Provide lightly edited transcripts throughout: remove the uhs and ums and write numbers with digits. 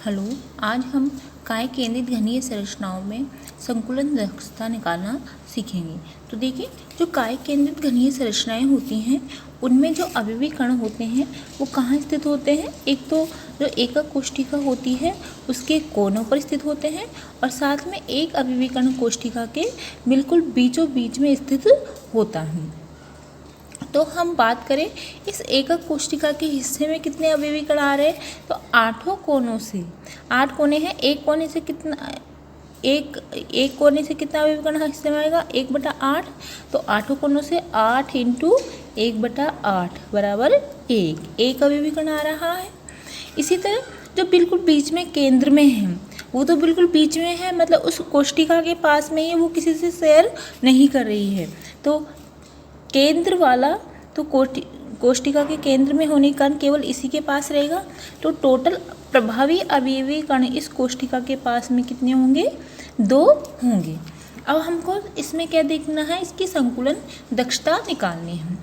Hello, आज हम काय केंद्रित घनीय संरचनाओं में संकुलन दक्षता निकालना सीखेंगे। तो देखिए, जो काय केंद्रित घनीय संरचनाएं होती हैं उनमें जो अवयवी कण होते हैं वो कहाँ स्थित होते हैं। एक तो जो एकक कोशिका होती है उसके कोनों पर स्थित होते हैं और साथ में एक अवयवी कण कोशिका के बिल्कुल बीचों बीच में स्थित होता है। तो हम बात करें इस एकक कोशिका के हिस्से में कितने अवयवी कण आ रहे हैं, तो 8 कोनों से 8 कोने हैं। एक कोने से कितना अवयवी कण हिस्से में आएगा 1/8। तो 8 कोनों से 8 × 1/8 बराबर 1 अवयवी कण आ रहा है। इसी तरह जो बिल्कुल बीच में केंद्र में है वो तो बिल्कुल बीच में है, मतलब उस कोशिका के पास में ही वो किसी से शेयर नहीं कर रही है। तो केंद्र वाला तो कोशिका के केंद्र में होने के कारण केवल इसी के पास रहेगा। तो टोटल प्रभावी अवयवी कण इस कोशिका के पास में कितने होंगे, 2 होंगे। अब हमको इसमें क्या देखना है, इसकी संकुलन दक्षता निकालनी है।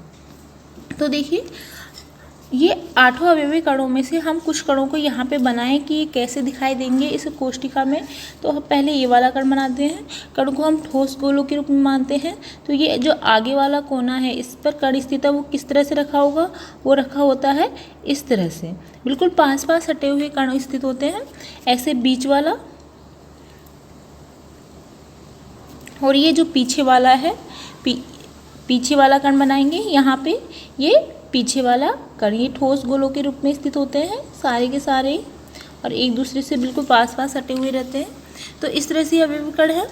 तो देखिए, ये 8 अवयवी कणों में से हम कुछ कणों को यहाँ पे बनाएं कि ये कैसे दिखाई देंगे इस कोशिका में। तो हम पहले ये वाला कण बनाते हैं। कण को हम ठोस गोलों के रूप में मानते हैं। तो ये जो आगे वाला कोना है इस पर कण स्थित है वो किस तरह से रखा होगा, वो रखा होता है इस तरह से, बिल्कुल पास पास हटे हुए कण स्थित होते हैं। ऐसे बीच वाला और ये जो पीछे वाला है पीछे वाला कण बनाएंगे। यहाँ पे ये पीछे वाला कण ये ठोस गोलों के रूप में स्थित होते हैं सारे के सारे और एक दूसरे से बिल्कुल पास पास हटे हुए रहते हैं। तो इस तरह से अवयवी कण है।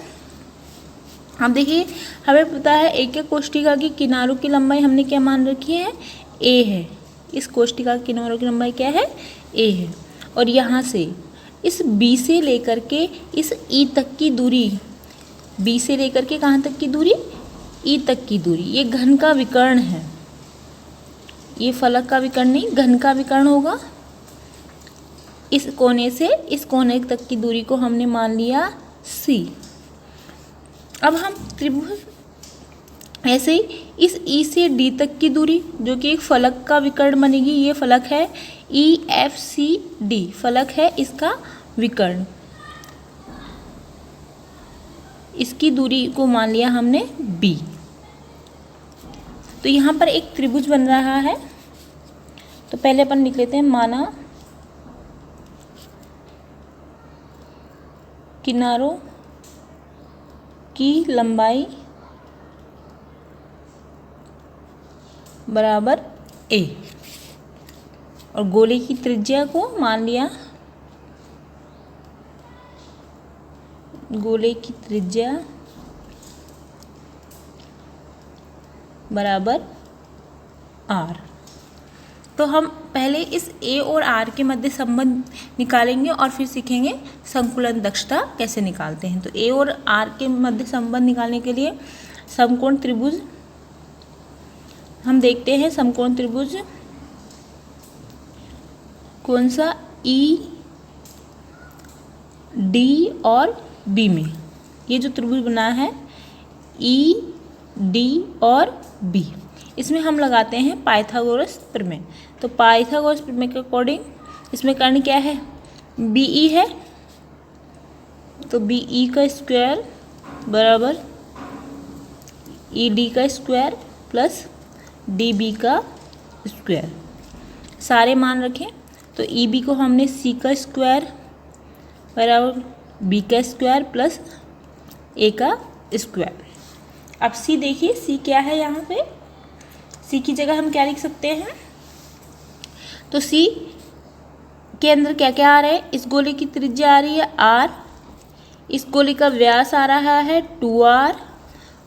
अब देखिए, हमें पता है एकक कोशिका की किनारों की लंबाई हमने क्या मान रखी है, a है। इस कोशिका की किनारों की लंबाई क्या है, a है। और यहाँ से इस b से लेकर के इस e तक की दूरी, b से लेकर के कहाँ तक की दूरी, e तक की दूरी, ये घन का विकर्ण है। ये फलक का विकर्ण नहीं, घन का विकर्ण होगा। इस कोने से इस कोने तक की दूरी को हमने मान लिया c। अब हम त्रिभुज ऐसे ही इस E से D तक की दूरी जो कि एक फलक का विकर्ण बनेगी, ये फलक है EFCD, फलक है इसका विकर्ण। इसकी दूरी को मान लिया हमने B। तो यहाँ पर एक त्रिभुज बन रहा है। तो पहले अपन लिख लेते हैं, माना किनारों की लंबाई बराबर a और गोले की त्रिज्या को मान लिया, गोले की त्रिज्या बराबर r। तो हम पहले इस a और r के मध्य संबंध निकालेंगे और फिर सीखेंगे संकुलन दक्षता कैसे निकालते हैं। तो a और r के मध्य संबंध निकालने के लिए समकोण त्रिभुज हम देखते हैं। समकोण त्रिभुज कौन सा, E, D और B में, ये जो त्रिभुज बना है E, D और B, इसमें हम लगाते हैं पाइथागोरस प्रमेय। तो पाइथागोरस प्रमेय के अकॉर्डिंग इसमें कर्ण क्या है, BE है। तो BE का स्क्वायर बराबर ED का स्क्वायर प्लस DB का स्क्वायर, सारे मान रखें। तो EB को हमने C का स्क्वायर बराबर B का स्क्वायर प्लस A का स्क्वायर। अब C देखिए, C क्या है, यहाँ पे C की जगह हम क्या लिख सकते हैं। तो C के अंदर क्या क्या आ रहा है, इस गोले की त्रिज्या आ रही है R, इस गोले का व्यास आ रहा है 2R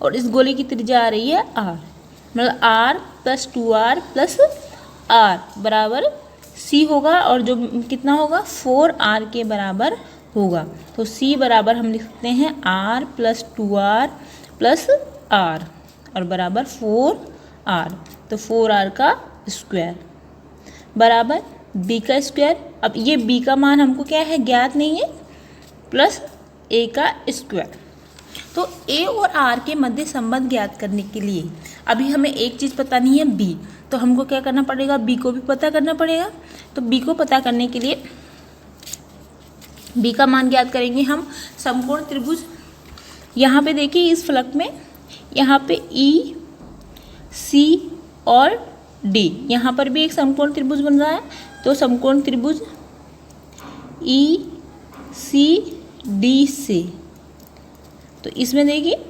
और इस गोले की त्रिज्या आ रही है R, मतलब R + 2R + R बराबर C होगा और जो कितना होगा 4R के बराबर होगा। तो C बराबर हम लिख सकते हैं R + 2R + R और बराबर 4R। तो 4R का स्क्वायर बराबर B का स्क्वायर। अब ये B का मान हमको क्या है, ज्ञात नहीं है, प्लस A का स्क्वायर। तो A और R के मध्य संबंध ज्ञात करने के लिए अभी हमें एक चीज़ पता नहीं है B, तो हमको क्या करना पड़ेगा, B को भी पता करना पड़ेगा। तो B को पता करने के लिए बी का मान ज्ञात करेंगे हम। समकोण त्रिभुज, यहाँ पे देखिए इस फलक में यहाँ पे ई, सी और डी, यहाँ पर भी एक समकोण त्रिभुज बन रहा है। तो समकोण त्रिभुज ई सी डी से, तो इसमें देखिए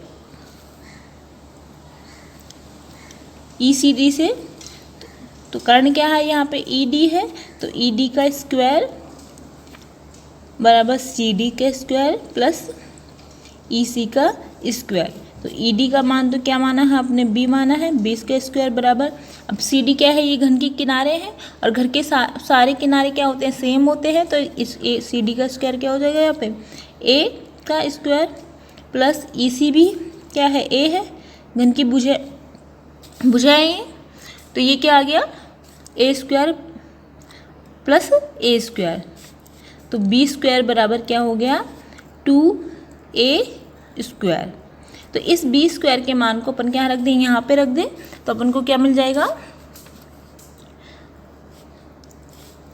ई सी डी से, तो कर्ण क्या है यहाँ पे ई डी है, तो ई डी का स्क्वायर बराबर सी डी का स्क्वायर प्लस ई सी का स्क्वायर। तो ई डी का मान तो क्या माना है आपने, बी माना है, बी का स्क्वायर बराबर, अब सी डी क्या है, ये घन के किनारे हैं और घर के सारे किनारे क्या होते हैं, सेम होते हैं। तो इस ए सी डी का स्क्वायर क्या हो जाएगा यहाँ पे, ए का स्क्वायर प्लस ई सी भी क्या है, ए है, घन की भुजाएं हैं, तो ये क्या आ गया, ए स्क्वायर प्लस ए स्क्वायर। तो बी स्क्वायर बराबर क्या हो गया, 2a स्क्वायर। तो इस बी स्क्वायर के मान को अपन क्या रख दें, यहाँ पे रख दें, तो अपन को क्या मिल जाएगा,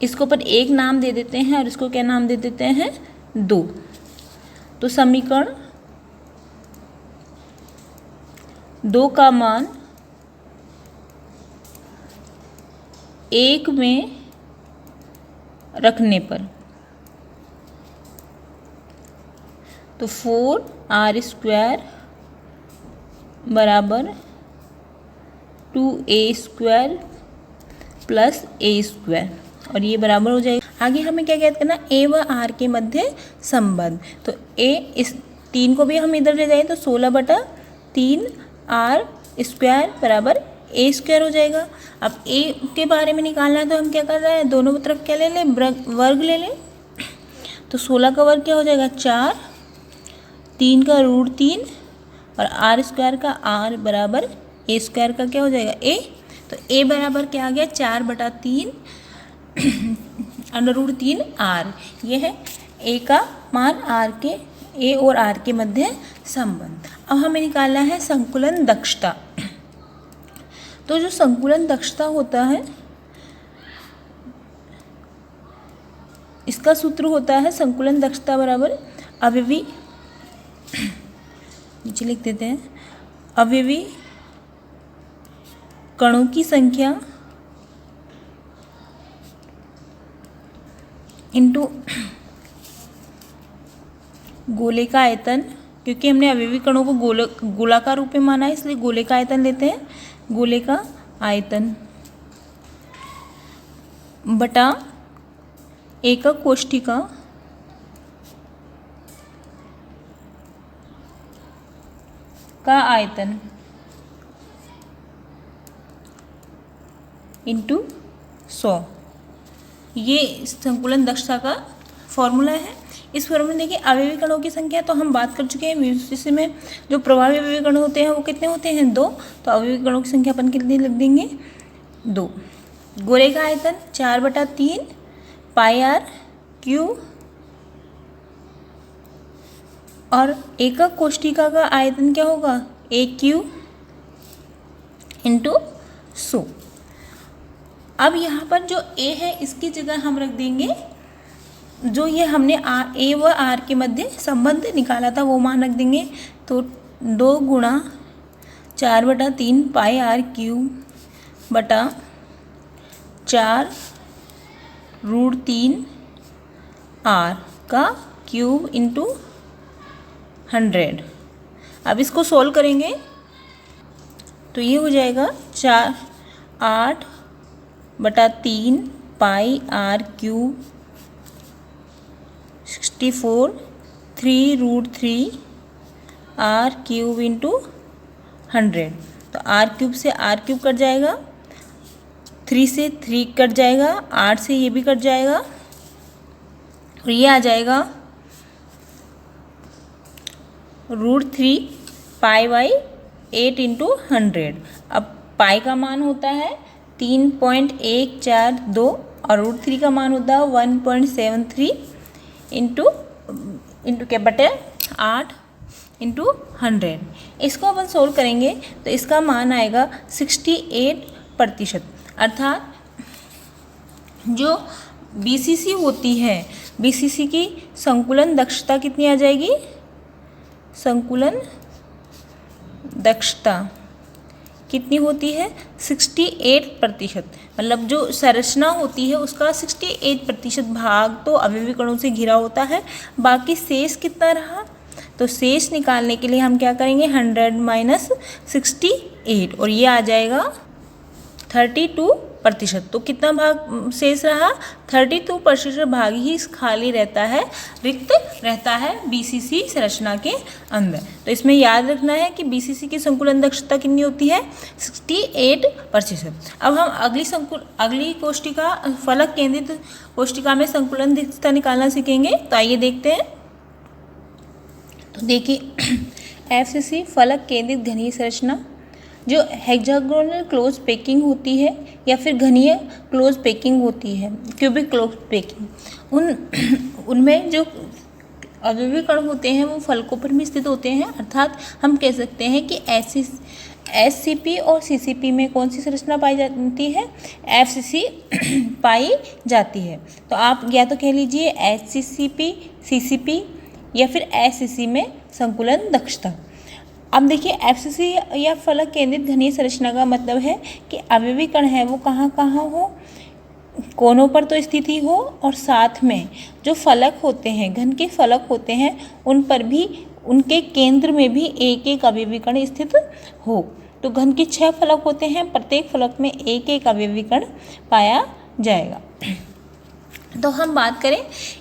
इसको अपन एक नाम दे देते हैं और इसको क्या नाम दे देते हैं, 2। तो समीकरण 2 का मान 1 में रखने पर, तो 4r स्क्वायर बराबर 2a square plus a square, और ये बराबर हो जाएगा। आगे हमें क्या ज्ञात करना, a व r के मध्य संबंध। तो a, इस 3 को भी हम इधर ले जाएं तो 16/3 r स्क्वायर बराबर a स्क्वायर हो जाएगा। अब a के बारे में निकालना है तो हम क्या कर रहे हैं, दोनों तरफ क्या ले लें, वर्ग ले लें। तो 16 का वर्ग क्या हो जाएगा, 4, 3 का रूट 3 और आर स्क्वायर का r बराबर ए स्क्वायर का क्या हो जाएगा, ए। तो ए बराबर क्या आ गया, 4/3 √3 आर। ये है ए का मान, आर के, ए और आर के मध्य संबंध। अब हमें निकालना है संकुलन दक्षता। तो जो संकुलन दक्षता होता है, इसका सूत्र होता है संकुलन दक्षता बराबर अवयवी, नीचे लिख देते हैं, अवयवी कणों की संख्या इंटू गोले का आयतन, क्योंकि हमने अवयवी कणों को गोलाकार रूप में माना है इसलिए गोले का आयतन लेते हैं, गोले का आयतन बटा एकक कोष्ठिका का आयतन इंटू 100। ये संकुलन दक्षता का फॉर्मूला है। इस फॉर्मूले में देखिए अवयवी कणों की संख्या तो हम बात कर चुके हैं, इसमें जो प्रभावी अवयवी कण होते हैं वो कितने होते हैं, 2। तो अवयवी कणों की संख्या अपन कितनी लिख देंगे, 2। गोले का आयतन 4/3 πr³ और एकक कोष्ठिका का आयतन क्या होगा, AQ × 100। अब यहाँ पर जो A है इसकी जगह हम रख देंगे जो ये हमने A व R के मध्य संबंध निकाला था वो मान रख देंगे। तो 2 × 4/3 πr³ बटा 4 √3 r का क्यूब इंटू 100। अब इसको सोल्व करेंगे तो ये हो जाएगा 8/3 πr³ 64 3 √3 r³ इंटू 100। तो r³ से r³ कट जाएगा, 3 से 3 कट जाएगा, 8 से ये भी कट जाएगा और ये आ जाएगा √3 π/8 इंटू 100। अब पाई का मान होता है 3.142 और √3 का मान होता है 1.73 इंटू क्या बटे 8 इंटू 100। इसको अपन सोल्व करेंगे तो इसका मान आएगा 68%। अर्थात जो BCC होती है BCC की संकुलन दक्षता कितनी आ जाएगी? संकुलन दक्षता कितनी होती है? 68%। मतलब जो संरचना होती है उसका 68% भाग तो अवयवी कणों से घिरा होता है, बाकी शेष कितना रहा? तो शेष निकालने के लिए हम क्या करेंगे? 100 माइनस 68 और ये आ जाएगा 32%। तो कितना भाग शेष रहा? 32% भाग ही खाली रहता है, रिक्त रहता है BCC संरचना के अंदर। तो इसमें याद रखना है कि BCC की संकुलन दक्षता कितनी होती है? 68%। अब हम अगली कोष्टिका फलक केंद्रित कोष्टिका में संकुलन दक्षता निकालना सीखेंगे। तो आइए देखते हैं। तो देखिए FCC फलक केंद्रित घनीय संरचना जो हेक्सागोनल क्लोज पैकिंग होती है या फिर घनीय क्लोज पैकिंग होती है, क्यूबिक क्लोज पैकिंग, उनमें जो अवयवी कण होते हैं वो फलकों पर भी स्थित होते हैं। अर्थात हम कह सकते हैं कि SCP और CCP में कौन सी संरचना पाई जाती है? FCC पाई जाती है। तो आप या तो कह लीजिए HCCP, CCP या फिर SCC में संकुलन दक्षता। अब देखिए FCC या फलक केंद्रित घनीय संरचना का मतलब है कि अवयवी कण है वो कहाँ कहाँ हो? कोनों पर तो स्थित ही हो, और साथ में जो फलक होते हैं, घन के फलक होते हैं, उन पर भी उनके केंद्र में भी एक एक अवयवी कण स्थित हो। तो घन के 6 फलक होते हैं, प्रत्येक फलक में एक एक अवयवी कण पाया जाएगा। तो हम बात करें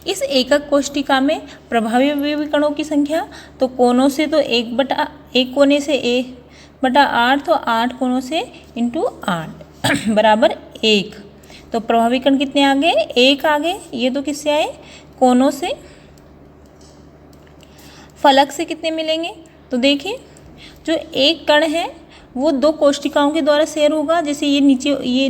इस एकक कोष्टिका में प्रभावी अवयवी कणों की संख्या, तो कोनों से तो 1 कोने से 1/8, तो 8 कोनों से इंटू 8 बराबर 1। तो प्रभावी कण कितने आ गए? 1 आ गए। ये तो किससे आए? कोनों से। फलक से कितने मिलेंगे? तो देखिए जो एक कण है वो 2 कोष्टिकाओं के द्वारा शेयर होगा। जैसे ये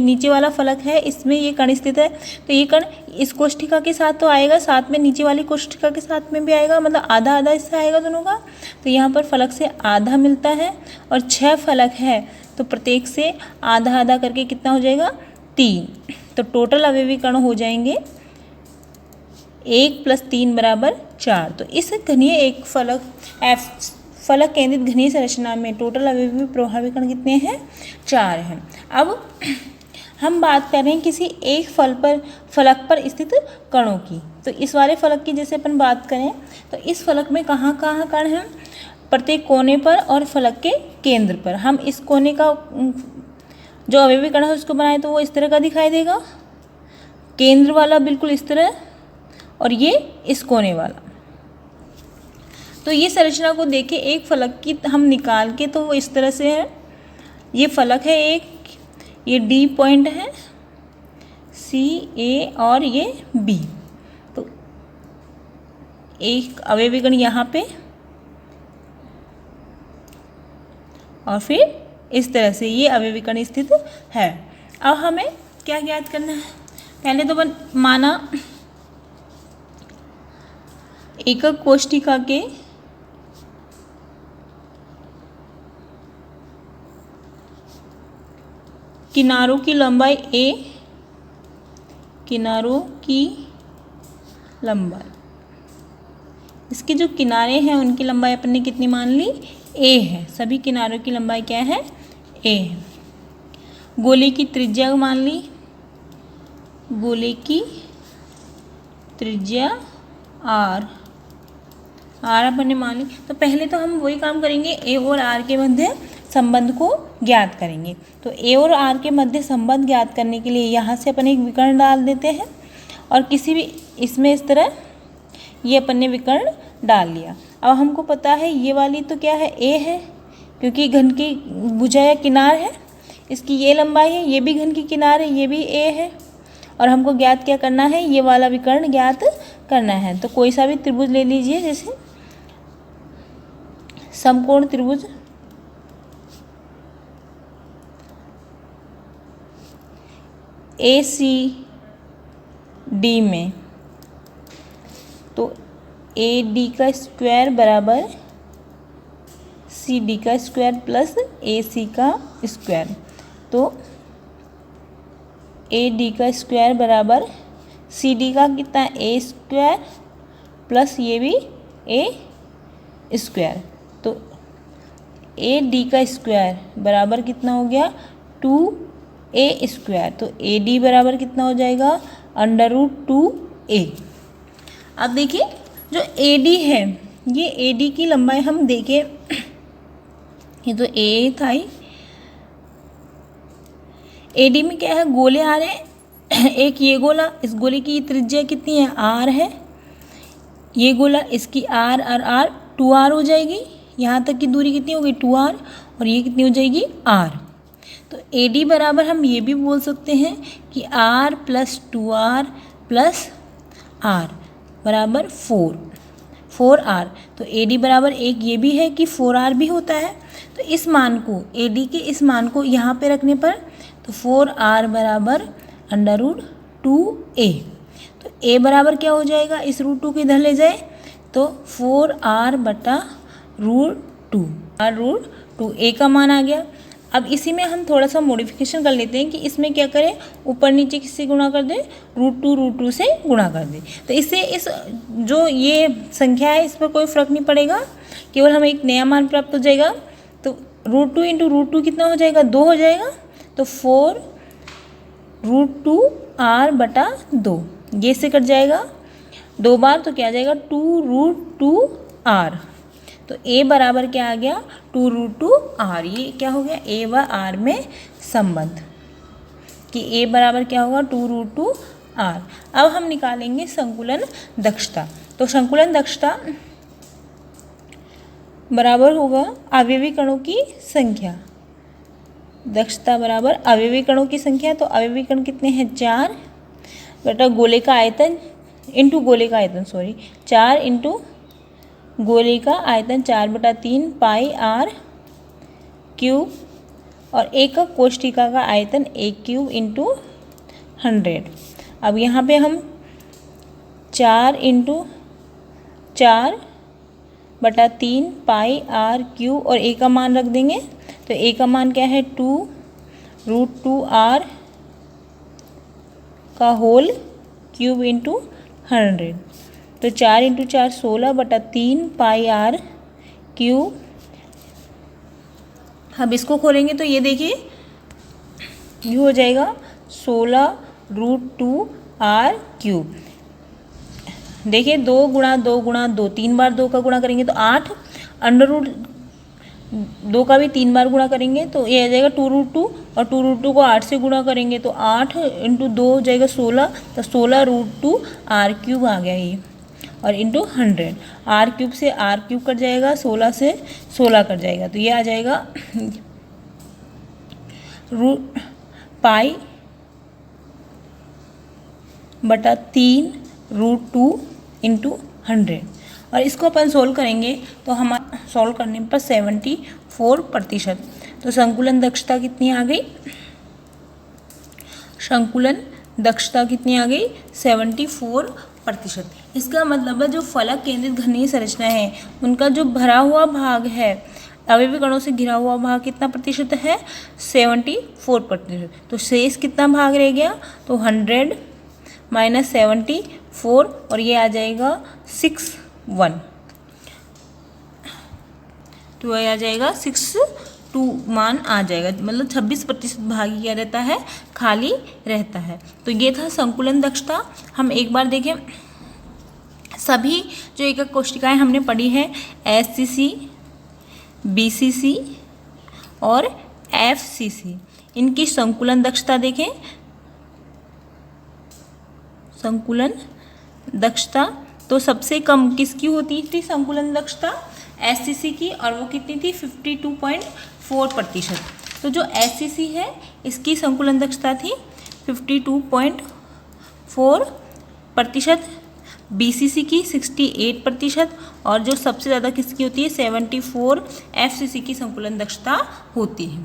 नीचे वाला फलक है, इसमें ये कण स्थित है, तो ये कण इस कोष्टिका के साथ तो आएगा, साथ में नीचे वाली कोष्टिका के साथ में भी आएगा, मतलब आधा आधा हिस्सा आएगा दोनों का। तो यहाँ पर फलक से आधा मिलता है, और 6 फलक है तो प्रत्येक से आधा आधा करके कितना हो जाएगा? 3। तो टोटल अवयवी कण हो जाएंगे 1 + 3 = 4। तो इस घनीय एक फलक केंद्रित घनीय संरचना में टोटल अवयवी प्रभावी कण कितने हैं? 4 हैं। अब हम बात कर रहे हैं किसी एक फलक पर स्थित कणों की। तो इस वाले फलक की जैसे अपन बात करें तो इस फलक में कहाँ कहाँ कण हैं? प्रत्येक कोने पर और फलक के केंद्र पर। हम इस कोने का जो अवयवी कण है उसको बनाए तो वो इस तरह का दिखाई देगा, केंद्र वाला बिल्कुल इस तरह, और ये इस कोने वाला। तो ये संरचना को देखे एक फलक की हम निकाल के तो वो इस तरह से है। ये फलक है एक, ये D पॉइंट है, C, A और ये B। तो एक अवयवी कण यहाँ पे, और फिर इस तरह से ये अवयवी कण स्थित है। अब हमें क्या ज्ञात करना है? पहले तो माना एकक कोष्टिका के किनारों की लंबाई A, किनारों की लंबाई, इसके जो किनारे हैं उनकी लंबाई अपन ने कितनी मान ली? A है। सभी किनारों की लंबाई क्या है? A है। गोले की त्रिज्या मान ली, गोले की त्रिज्या R अपन ने मान ली। तो पहले तो हम वही काम करेंगे, A और R के मध्य संबंध को ज्ञात करेंगे। तो A और R के मध्य संबंध ज्ञात करने के लिए यहाँ से अपन एक विकर्ण डाल देते हैं, और किसी भी इसमें इस तरह ये अपन ने विकर्ण डाल लिया। अब हमको पता है ये वाली तो क्या है? A है, क्योंकि घन की भुजा या किनार है, इसकी ये लंबाई है, ये भी घन की किनार है, ये भी A है, और हमको ज्ञात क्या करना है? ये वाला विकर्ण ज्ञात करना है। तो कोई सा भी त्रिभुज ले लीजिए, जैसे समकोण त्रिभुज ACD में, तो AD का स्क्वायर बराबर CD का स्क्वायर प्लस AC का स्क्वायर। तो AD का स्क्वायर बराबर सी डी का कितना ए स्क्वायर प्लस ये भी ए स्क्वायर, तो ए डी का स्क्वायर बराबर कितना हो गया 2a स्क्वायर। तो ए डी बराबर कितना हो जाएगा √2a। अब देखिए जो ए डी है, ये ए डी की लंबाई हम देखें, ये तो ए था ही, ए डी में क्या है गोले आ रहे हैं, एक ये गोला, इस गोले की त्रिज्या कितनी है r है, ये गोला इसकी r और r 2r हो जाएगी, यहाँ तक की दूरी कितनी होगी 2r, और ये कितनी हो जाएगी r। तो ए डी बराबर हम ये भी बोल सकते हैं कि r + 2r + r बराबर 4r। तो ए डी बराबर एक ये भी है कि 4r भी होता है। तो इस मान को, ए डी के इस मान को यहाँ पे रखने पर तो 4r बराबर √2a। तो a बराबर क्या हो जाएगा, इस √2 को इधर ले जाए तो 4r बटा √2, √2 a का मान आ गया। अब इसी में हम थोड़ा सा मॉडिफिकेशन कर लेते हैं कि इसमें क्या करें, ऊपर नीचे किससे गुणा कर दें, √2 से गुणा कर दें। तो इससे इस जो ये संख्या है इस पर कोई फ़र्क नहीं पड़ेगा, केवल हमें एक नया मान प्राप्त हो जाएगा। तो √2 × √2 कितना हो जाएगा, 2 हो जाएगा। तो 4√2r बटा 2, ये से कट जाएगा 2 बार, तो क्या आ जाएगा 2√2r। तो a बराबर क्या आ गया 2√2r। ये क्या हो गया a व r में संबंध कि a बराबर क्या होगा 2√2r। अब हम निकालेंगे संकुलन दक्षता। तो संकुलन दक्षता बराबर होगा अवयवी कणों की संख्या, दक्षता बराबर अवयवी कणों की संख्या। तो अवयवी कण कितने हैं 4 बटा गोले का आयतन इंटू गोले का आयतन, 4 इंटू गोले का आयतन 4/3 पाई r क्यूब, और एकक कोष्ठिका का आयतन a³ इंटू 100। अब यहाँ पे हम 4 इंटू 4/3 पाई r³ और a का मान रख देंगे। तो a का मान क्या है 2√2r का होल क्यूब इंटू 100। तो 4 इंटू 4 16/3 पाई r³। अब इसको खोलेंगे तो ये देखिए ये हो जाएगा 16√2r³। देखिए 2 × 2 × 2, 3 बार 2 का गुणा करेंगे तो 8, √2 का भी 3 बार गुणा करेंगे तो ये आ जाएगा 2√2, और 2√2 को 8 से गुणा करेंगे तो 8 इंटू 2 हो जाएगा 16, तो 16√2r³ आ गया ये, और इंटू 100। r³ से r³ कट जाएगा, 16 से 16 कट जाएगा, तो ये आ जाएगा π/3√2 इंटू 100। और इसको अपन सोल्व करेंगे तो हम सोल्व करने पर 74%। तो संकुलन दक्षता कितनी आ गई, संकुलन दक्षता कितनी आ गई 74%। इसका मतलब है जो फलक केंद्रित घनीय संरचना है उनका जो भरा हुआ भाग है, अवयवी कणों से घिरा हुआ भाग कितना प्रतिशत है 74%। तो शेष कितना भाग रह गया, तो 100 - 74, और ये आ जाएगा 61, तो ये आ जाएगा 62 मान आ जाएगा, मतलब 26% भाग ही क्या रहता है, खाली रहता है। तो ये था संकुलन दक्षता। हम एक बार देखें, सभी जो एकक कोशिकाएं हमने पढ़ी है SCC, BCC और FCC, इनकी संकुलन दक्षता देखें। संकुलन दक्षता तो सबसे कम किसकी होती थी संकुलन दक्षता, SCC की, और वो कितनी थी 52.4%। तो जो SCC है इसकी संकुलन दक्षता थी 52.4%, BCC की 68%, और जो सबसे ज़्यादा किसकी होती है 74 FCC की संकुलन दक्षता होती है।